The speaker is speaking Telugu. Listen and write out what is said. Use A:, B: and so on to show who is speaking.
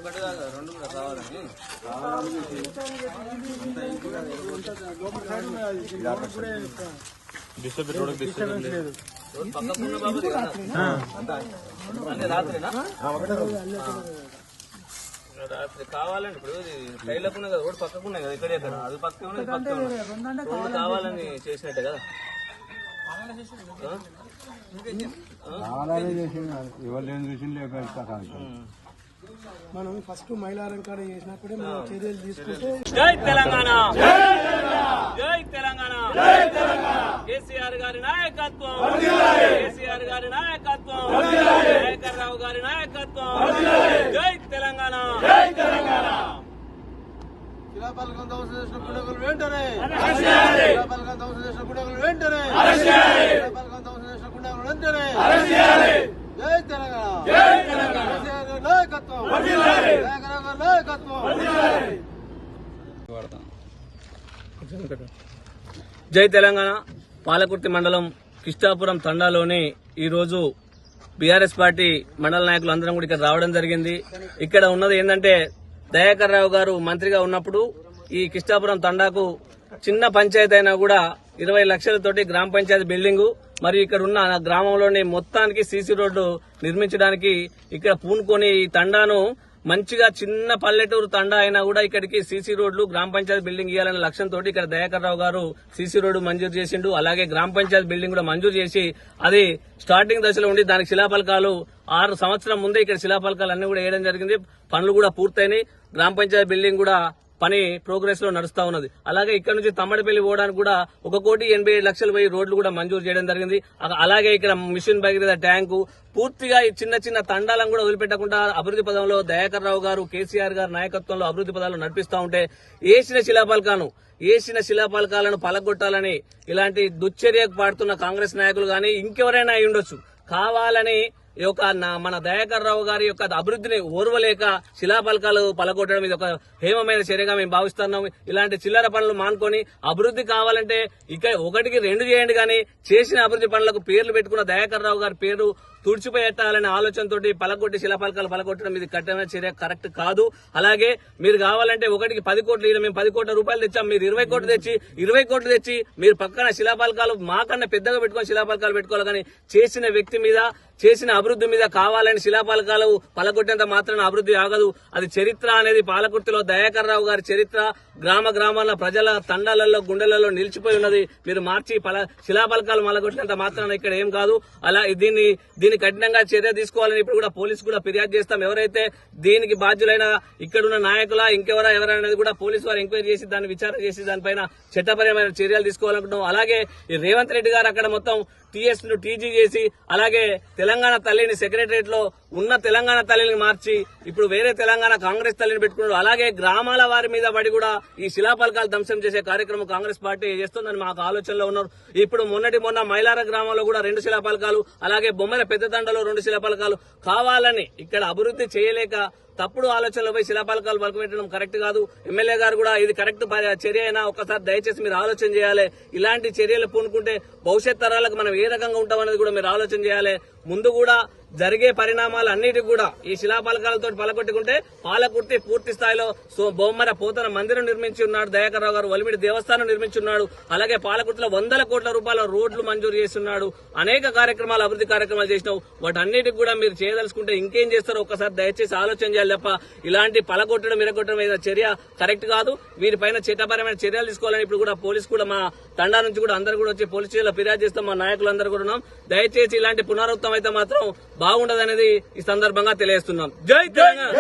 A: ఒకటి కాదు రెండు కూడా కావాలని రాత్రి కావాలండి. ఇప్పుడు టైర్లకున్నాయి కదా, రోడ్డు పక్కకున్నాయి కదా, ఇక్కడే కదా, అది పక్క రోడ్డు కావాలని చేసినట్టే కదా.
B: మనం ఫస్ట్ మహిళారం కాడ చేసినప్పుడే మనం చర్యలు తీసుకుంటే.
A: జై తెలంగాణ, జై తెలంగాణ, కేసీఆర్ గారి నాయకత్వం, కేసీఆర్ గారి నాయకత్వం, దయాకర్ రావు గారి నాయకత్వం. జై తెలంగాణ, జై తెలంగాణ.
B: శిలాపలకం ధ్వంసం చేసిన గుండెలు వెంటనే, శిలాపలకం ధ్వంసం చేసిన గుండెలు వెంటనే, శిలాపలకం ధ్వంసం చేసిన గుండెలు వెంటనే. జై తెలంగాణ, జై తెలంగాణ, నాయకత్వం, నాయకత్వం.
A: జై తెలంగాణ. పాలకుర్తి మండలం కిష్టాపురం తండాలోని ఈరోజు బీఆర్ఎస్ పార్టీ మండల నాయకులు అందరం కూడా ఇక్కడ రావడం జరిగింది. ఇక్కడ ఉన్నది ఏంటంటే, దయాకర్ రావు గారు మంత్రిగా ఉన్నప్పుడు ఈ కిష్టాపురం తండాకు చిన్న పంచాయతీ అయినా కూడా 20 లక్షలతోటి గ్రామ పంచాయతీ బిల్డింగు మరియు ఇక్కడ ఉన్న గ్రామంలోని మొత్తానికి సీసీ రోడ్డు నిర్మించడానికి ఇక్కడ పూనుకొని ఈ తండాను మంచిగా చిన్న పల్లెటూరు తండా అయినా కూడా ఇక్కడికి సీసీ రోడ్లు గ్రామ పంచాయతీ బిల్డింగ్ ఇవ్వాలనే లక్ష్యంతో ఇక్కడ దయాకర్ రావు గారు సీసీ రోడ్డు మంజూరు చేసిండు. అలాగే గ్రామ పంచాయతీ బిల్డింగ్ కూడా మంజూరు చేసి అది స్టార్టింగ్ దశలో ఉండి దానికి శిలాఫలకాలు 6 సంవత్సరం ముందే ఇక్కడ శిలాఫలకాలు అన్ని కూడా వేయడం జరిగింది. పనులు కూడా పూర్తయినాయి. గ్రామ పంచాయతీ బిల్డింగ్ కూడా పని ప్రోగ్రెస్ లో నడుస్తా ఉన్నది. అలాగే ఇక్కడ నుంచి తమ్మడిపల్లి పోవడానికి కూడా 1,87,00,000 పోయి రోడ్లు కూడా మంజూరు చేయడం జరిగింది. అలాగే ఇక్కడ మిషన్ భగీరథ ట్యాంకు పూర్తిగా ఈ చిన్న చిన్న తండాలను కూడా వదిలిపెట్టకుండా అభివృద్ధి పదంలో దయాకర్ రావు గారు, కేసీఆర్ గారి నాయకత్వంలో అభివృద్ధి పదాలు నడిపిస్తా ఉంటే ఏసిన శిలాఫలకాలను పలగొట్టాలని ఇలాంటి దుశ్చర్యకు పాడుతున్న కాంగ్రెస్ నాయకులు గాని ఇంకెవరైనా అయి ఉండొచ్చు కావాలని ఈ యొక్క మన దయాకర్ రావు గారి యొక్క అభివృద్ధిని ఓర్వలేక శిలాఫలకాలు పలగొట్టడం ఇది ఒక హేమమైన చర్యగా మేము భావిస్తున్నాం. ఇలాంటి చిల్లర పనులు మానుకొని అభివృద్ధి కావాలంటే ఇక 1కి 2 చేయండి, కానీ చేసిన అభివృద్ధి పనులకు పేర్లు పెట్టుకున్న దయాకర్ రావు గారి పేరు తుడిచిపోయేట్టాలనే ఆలోచనతో పలగొట్టి శిలాఫలకాలు పలగొట్టడం ఇది కఠిన చర్య, కరెక్ట్ కాదు. అలాగే మీరు కావాలంటే 1కి 10 కోట్లు మేము 10 కోట్ల రూపాయలు తెచ్చాం, మీరు 20 కోట్లు తెచ్చి మీరు పక్కన శిలాఫలకాలు మాకన్నా పెద్దగా పెట్టుకొని శిలాఫలకాలు పెట్టుకోవాలి. కానీ చేసిన వ్యక్తి మీద, చేసిన అభివృద్ధి మీద కావాలని శిలాఫలకాలు పలగొట్టేంత మాత్రాన అభివృద్ధి ఆగదు. అది చరిత్ర అనేది పాలకుర్తిలో దయాకర్ రావు గారి చరిత్ర గ్రామాల ప్రజల తండాలలో గుండెలలో నిలిచిపోయి ఉన్నది. మీరు మార్చి శిలాఫలకాలు పలగొట్టినంత మాత్రాన ఇక్కడ ఏం కాదు. అలా దీన్ని కఠినంగా చర్య తీసుకోవాలని ఇప్పుడు కూడా పోలీసు కూడా ఫిర్యాదు చేస్తాం. ఎవరైతే దీనికి బాధ్యులైన ఇక్కడున్న నాయకుల ఎవరైనా కూడా పోలీసు వారు ఎంక్వైరీ చేసి దాన్ని విచారణ చేసి దానిపైన చట్టపరమైన చర్యలు తీసుకోవాలనుకుంటున్నాం. అలాగే ఈ రేవంత్ రెడ్డి గారు అక్కడ మొత్తం టీఎస్ ను టీజీ చేసి అలాగే తెలంగాణ తల్లిని సెక్రటరియట్ లో ఉన్న తెలంగాణ తల్లిని మార్చి ఇప్పుడు వేరే తెలంగాణ కాంగ్రెస్ తల్లిని పెట్టుకున్నారు. అలాగే గ్రామాల వారి మీద పడి కూడా ఈ శిలాఫలకాలు ధ్వంసం చేసే కార్యక్రమం కాంగ్రెస్ పార్టీ చేస్తుందని మాకు ఆలోచనలో ఉన్నారు. ఇప్పుడు మొన్న మైలార గ్రామంలో కూడా 2 శిలాఫలకాలు, అలాగే బొమ్మల పెద్దతండలో 2 శిలాఫలకాలు కావాలని ఇక్కడ అభివృద్ధి చేయలేక తప్పుడు ఆలోచనలపై శిలాఫలకాలు పలుకుపెట్టడం కరెక్ట్ కాదు. ఎమ్మెల్యే గారు కూడా ఇది కరెక్ట్ చర్య అయినా ఒకసారి దయచేసి మీరు ఆలోచన చేయాలి. ఇలాంటి చర్యలు పూనుకుంటే భవిష్యత్ తరాలకు మనం ఏ రకంగా ఉంటామనేది కూడా మీరు ఆలోచన చేయాలి. ముందు కూడా జరిగే పరిణామాలు అన్నిటికి కూడా ఈ శిలాఫలకాలతో పలకొట్టుకుంటే పాలకుర్తి పూర్తి స్థాయిలో బొమ్మర పోతన మందిరం నిర్మించి ఉన్నాడు దయాకర్ రావు గారు, వలిమిడి దేవస్థానం నిర్మించున్నాడు. అలాగే పాలకుర్తిలో 100 కోట్ల రూపాయల రోడ్లు మంజూరు చేస్తున్నాడు. అనేక కార్యక్రమాలు, అభివృద్ధి కార్యక్రమాలు చేసినావు. వాటన్నిటికి కూడా మీరు చేయదలుచుకుంటే ఇంకేం చేస్తారో ఒక్కసారి దయచేసి ఆలోచన చేయాలి తప్ప ఇలాంటి పలగొట్టడం ఇరగొట్టడం ఏదో చర్య కరెక్ట్ కాదు. వీరిపైన చట్టపరమైన చర్యలు తీసుకోవాలని ఇప్పుడు కూడా పోలీసు కూడా మా తండా నుంచి కూడా అందరూ కూడా వచ్చి పోలీస్ స్టేషన్లో ఫిర్యాదు చేస్తాం. మా నాయకులందరూ కూడా ఉన్నాం. దయచేసి ఇలాంటి పునరుద్ధం అయితే మాత్రం బాగుండదనేది ఈ సందర్భంగా తెలియజేస్తున్నాం. జై తెలంగాణ.